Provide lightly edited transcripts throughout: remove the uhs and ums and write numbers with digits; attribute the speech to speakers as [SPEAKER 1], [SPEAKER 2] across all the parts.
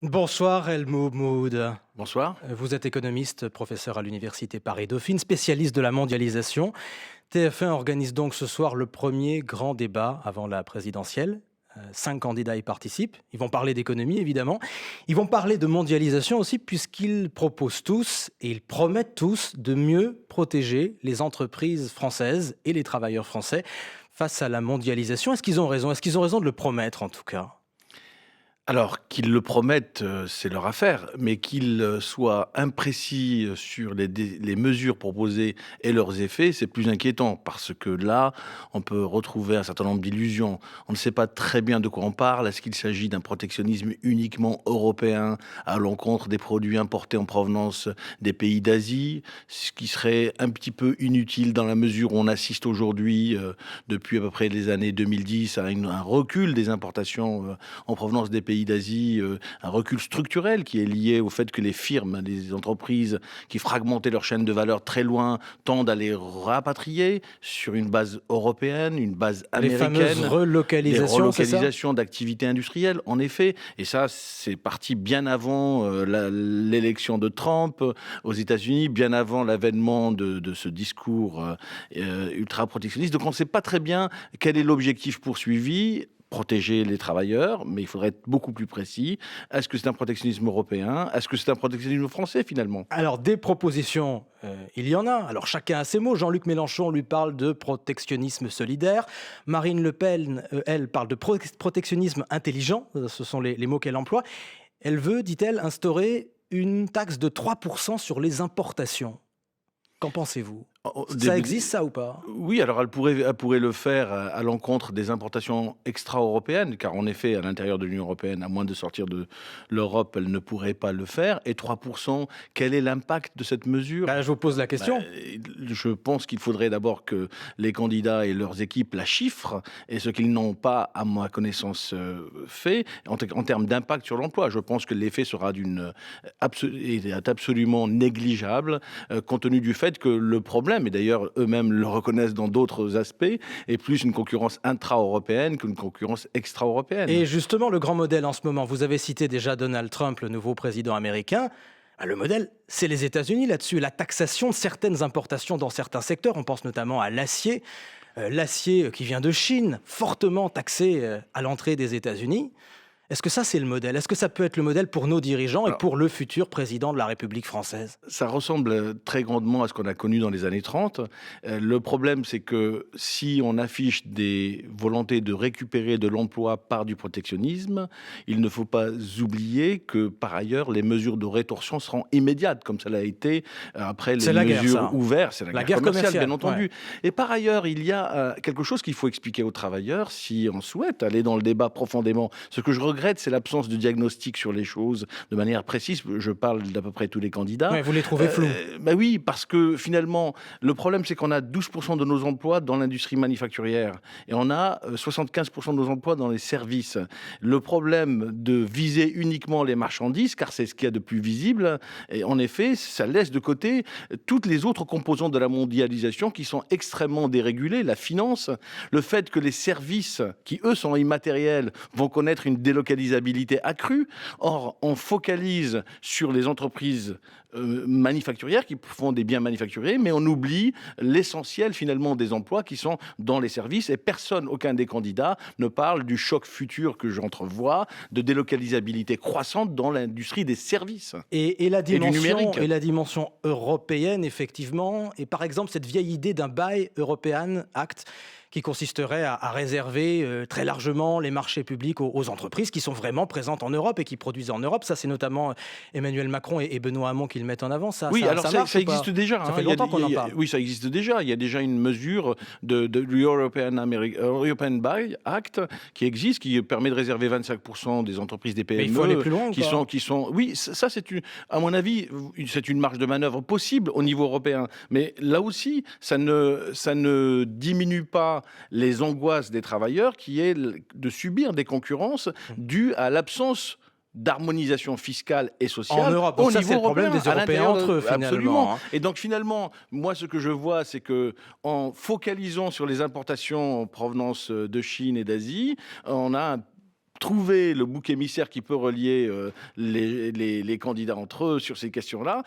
[SPEAKER 1] Bonsoir El Moumoud.
[SPEAKER 2] Bonsoir.
[SPEAKER 1] Vous êtes économiste, professeur à l'Université Paris-Dauphine, spécialiste de la mondialisation. TF1 organise donc ce soir le premier grand débat avant la présidentielle. 5 candidats y participent. Ils vont parler d'économie, évidemment. Ils vont parler de mondialisation aussi, puisqu'ils proposent tous et ils promettent tous de mieux protéger les entreprises françaises et les travailleurs français face à la mondialisation. Est-ce qu'ils ont raison? Est-ce qu'ils ont raison de le promettre, en tout cas?
[SPEAKER 2] Alors qu'ils le promettent, c'est leur affaire, mais qu'ils, soient imprécis, sur les mesures proposées et leurs effets, c'est plus inquiétant parce que là, on peut retrouver un certain nombre d'illusions. On ne sait pas très bien de quoi on parle. Est-ce qu'il s'agit d'un protectionnisme uniquement européen à l'encontre des produits importés en provenance des pays d'Asie? Ce qui serait un petit peu inutile dans la mesure où on assiste aujourd'hui, depuis à peu près les années 2010 à un recul des importations, en provenance des pays d'Asie, un recul structurel qui est lié au fait que les firmes, les entreprises qui fragmentaient leur chaîne de valeur très loin tendent à les rapatrier sur une base européenne, une base
[SPEAKER 1] Les fameuses
[SPEAKER 2] américaine. Les
[SPEAKER 1] relocalisations, c'est ça?
[SPEAKER 2] relocalisations d'activités industrielles, en effet, et ça, c'est parti bien avant l'élection de Trump aux États-Unis, bien avant l'avènement de ce discours ultra-protectionniste. Donc on ne sait pas très bien quel est l'objectif poursuivi. Protéger les travailleurs, mais il faudrait être beaucoup plus précis. Est-ce que c'est un protectionnisme européen? Est-ce que c'est un protectionnisme français, finalement?
[SPEAKER 1] Alors, des propositions, il y en a. Alors, chacun a ses mots. Jean-Luc Mélenchon lui parle de protectionnisme solidaire. Marine Le Pen, elle, parle de protectionnisme intelligent. Ce sont les mots qu'elle emploie. Elle veut, dit-elle, instaurer une taxe de 3% sur les importations. Qu'en pensez-vous?
[SPEAKER 2] Au
[SPEAKER 1] Ça
[SPEAKER 2] début
[SPEAKER 1] existe, ça, ou pas?
[SPEAKER 2] Oui, alors elle pourrait le faire à l'encontre des importations extra-européennes, car en effet, à l'intérieur de l'Union européenne, à moins de sortir de l'Europe, elle ne pourrait pas le faire. Et 3%, quel est l'impact de cette mesure?
[SPEAKER 1] Je vous pose la
[SPEAKER 2] Bah,
[SPEAKER 1] question.
[SPEAKER 2] je pense qu'il faudrait d'abord que les candidats et leurs équipes la chiffrent, et ce qu'ils n'ont pas, à ma connaissance, fait, en termes d'impact sur l'emploi. Je pense que l'effet sera est absolument négligeable, compte tenu du fait que le problème, et d'ailleurs eux-mêmes le reconnaissent dans d'autres aspects, est plus une concurrence intra-européenne qu'une concurrence extra-européenne.
[SPEAKER 1] Et justement, le grand modèle en ce moment, vous avez cité déjà Donald Trump, le nouveau président américain. Le modèle, c'est les États-Unis là-dessus. La taxation de certaines importations dans certains secteurs. On pense notamment à l'acier. L'acier qui vient de Chine, fortement taxé à l'entrée des États-Unis. Est-ce que ça, c'est le modèle? Est-ce que ça peut être le modèle pour nos dirigeants et pour le futur président de la République française?
[SPEAKER 2] Ça ressemble, très grandement à ce qu'on a connu dans les années 30. Le problème, c'est que si on affiche des volontés de récupérer de l'emploi par du protectionnisme, il ne faut pas oublier que, par ailleurs, les mesures de rétorsion seront immédiates, comme ça l'a été après les
[SPEAKER 1] C'est la guerre,
[SPEAKER 2] mesures
[SPEAKER 1] ça.
[SPEAKER 2] ouvertes. C'est la
[SPEAKER 1] La
[SPEAKER 2] guerre
[SPEAKER 1] guerre
[SPEAKER 2] commerciale,
[SPEAKER 1] commerciale,
[SPEAKER 2] bien
[SPEAKER 1] ouais.
[SPEAKER 2] entendu. Et par ailleurs, il y a quelque chose qu'il faut expliquer aux travailleurs si on souhaite aller dans le débat profondément. Ce que je regrette, c'est l'absence de diagnostic sur les choses de manière précise. Je parle d'à peu près tous les candidats.
[SPEAKER 1] Ouais, vous les trouvez flous.
[SPEAKER 2] Oui, parce que finalement, le problème, c'est qu'on a 12% de nos emplois dans l'industrie manufacturière et on a 75% de nos emplois dans les services. Le problème de viser uniquement les marchandises, car c'est ce qu'il y a de plus visible, et en effet, ça laisse de côté toutes les autres composantes de la mondialisation qui sont extrêmement dérégulées, la finance, le fait que les services, qui eux sont immatériels, vont connaître une délocalisabilité accrue. Or, on focalise sur les entreprises manufacturières qui font des biens manufacturés, mais on oublie l'essentiel finalement des emplois qui sont dans les services, et personne, aucun des candidats ne parle du choc futur que j'entrevois de délocalisabilité croissante dans l'industrie des services
[SPEAKER 1] Et la
[SPEAKER 2] et du
[SPEAKER 1] dimension,
[SPEAKER 2] numérique.
[SPEAKER 1] et la dimension européenne, effectivement, et par exemple cette vieille idée d'un Buy European Act qui consisterait à réserver très largement les marchés publics aux entreprises qui sont vraiment présentes en Europe et qui produisent en Europe. Ça, c'est notamment Emmanuel Macron et Benoît Hamon qui le mettent en avant. Ça,
[SPEAKER 2] Oui,
[SPEAKER 1] ça,
[SPEAKER 2] alors
[SPEAKER 1] ça
[SPEAKER 2] ça,
[SPEAKER 1] marche
[SPEAKER 2] ça
[SPEAKER 1] ou pas?
[SPEAKER 2] existe déjà,
[SPEAKER 1] Ça
[SPEAKER 2] hein.
[SPEAKER 1] fait longtemps qu'on en parle.
[SPEAKER 2] Oui, ça existe déjà. Il y a déjà une mesure du European Buy Act qui existe, qui permet de réserver 25% des entreprises des
[SPEAKER 1] Mais il faut aller
[SPEAKER 2] PME
[SPEAKER 1] plus loin ou pas?
[SPEAKER 2] qui sont. Oui, ça c'est à mon avis, c'est une marge de manœuvre possible au niveau européen. Mais là aussi, ça ne diminue pas les angoisses des travailleurs, qui est de subir des concurrences dues à l'absence d'harmonisation fiscale et
[SPEAKER 1] En
[SPEAKER 2] sociale
[SPEAKER 1] Europe. Donc
[SPEAKER 2] au
[SPEAKER 1] ça, c'est
[SPEAKER 2] niveau
[SPEAKER 1] le problème
[SPEAKER 2] européen,
[SPEAKER 1] des
[SPEAKER 2] à
[SPEAKER 1] Européens
[SPEAKER 2] l'intérieur
[SPEAKER 1] entre eux,
[SPEAKER 2] absolument.
[SPEAKER 1] finalement, hein.
[SPEAKER 2] Et donc finalement, moi ce que je vois, c'est que en focalisant sur les importations en provenance de Chine et d'Asie, on a trouver le bouc émissaire qui peut relier les candidats entre eux sur ces questions-là,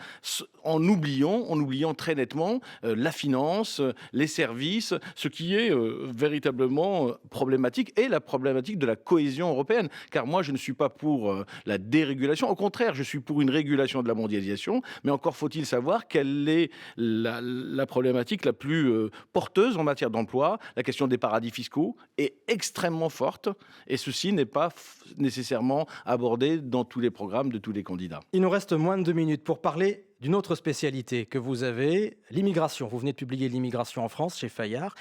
[SPEAKER 2] en oubliant très nettement la finance, les services, ce qui est véritablement problématique, et la problématique de la cohésion européenne. Car moi, je ne suis pas pour la dérégulation. Au contraire, je suis pour une régulation de la mondialisation, mais encore faut-il savoir quelle est la problématique la plus porteuse en matière d'emploi. La question des paradis fiscaux est extrêmement forte, et ceci n'est pas nécessairement abordé dans tous les programmes de tous les candidats.
[SPEAKER 1] Il nous reste moins de 2 minutes pour parler d'une autre spécialité que vous avez, l'immigration. Vous venez de publier l'immigration en France chez Fayard.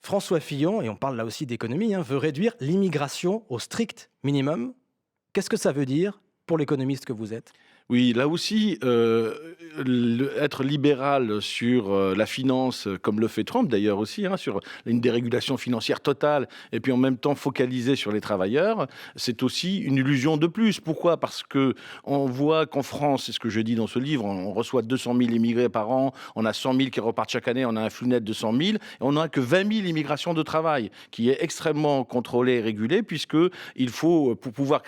[SPEAKER 1] François Fillon, et on parle là aussi d'économie, veut réduire l'immigration au strict minimum. Qu'est-ce que ça veut dire pour l'économiste que vous êtes ?
[SPEAKER 2] Oui, là aussi, être libéral sur la finance, comme le fait Trump d'ailleurs aussi, sur une dérégulation financière totale, et puis en même temps focalisé sur les travailleurs, c'est aussi une illusion de plus. Pourquoi ? Parce que on voit qu'en France, c'est ce que je dis dans ce livre, on reçoit 200 000 immigrés par an, on a 100 000 qui repartent chaque année, on a un flux net de 100 000, et on n'a que 20 000 immigrations de travail, qui est extrêmement contrôlée et régulée, puisqu'il faut, pour pouvoir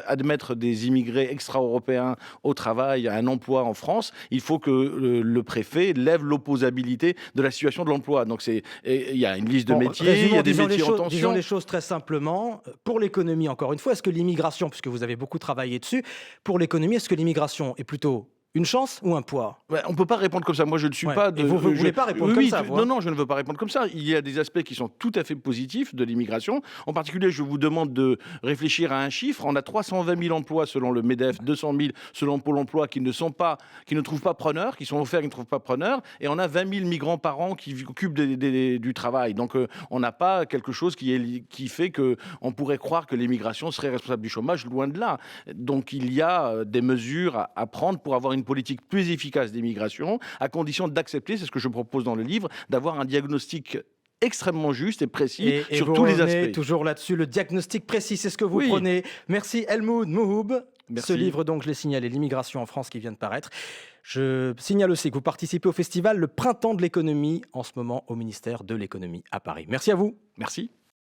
[SPEAKER 2] admettre des immigrés extra-européens au travail, à un emploi en France, il faut que le préfet lève l'opposabilité de la situation de l'emploi. Donc il y a une liste de métiers, il y a des métiers en tension.
[SPEAKER 1] Disons les choses très simplement. Pour l'économie, encore une fois, est-ce que l'immigration, puisque vous avez beaucoup travaillé dessus, pour l'économie, est-ce que l'immigration est plutôt une chance ou un poids ?
[SPEAKER 2] On ne peut pas répondre comme ça. Moi, je ne suis pas de...
[SPEAKER 1] Et vous ne voulez pas répondre comme ça, vous,
[SPEAKER 2] Non, je ne veux pas répondre comme ça. Il y a des aspects qui sont tout à fait positifs de l'immigration. En particulier, je vous demande de réfléchir à un chiffre. On a 320 000 emplois selon le MEDEF, 200 000 selon Pôle emploi qui ne trouvent pas preneurs, qui sont offerts, qui ne trouvent pas preneurs. Et on a 20 000 migrants par an qui occupent du travail. Donc, on n'a pas quelque chose qui fait qu'on pourrait croire que l'immigration serait responsable du chômage, loin de là. Donc, il y a des mesures à prendre pour avoir une politique plus efficace d'immigration, à condition d'accepter, c'est ce que je propose dans le livre, d'avoir un diagnostic extrêmement juste et précis sur tous les aspects.
[SPEAKER 1] Toujours là-dessus, le diagnostic précis, c'est ce que vous prenez. Merci Elmoud Mouhoub.
[SPEAKER 2] Merci.
[SPEAKER 1] Ce livre, donc, je l'ai signalé, l'immigration en France, qui vient de paraître. Je signale aussi que vous participez au festival Le Printemps de l'économie, en ce moment au ministère de l'économie à Paris. Merci à vous.
[SPEAKER 2] Merci.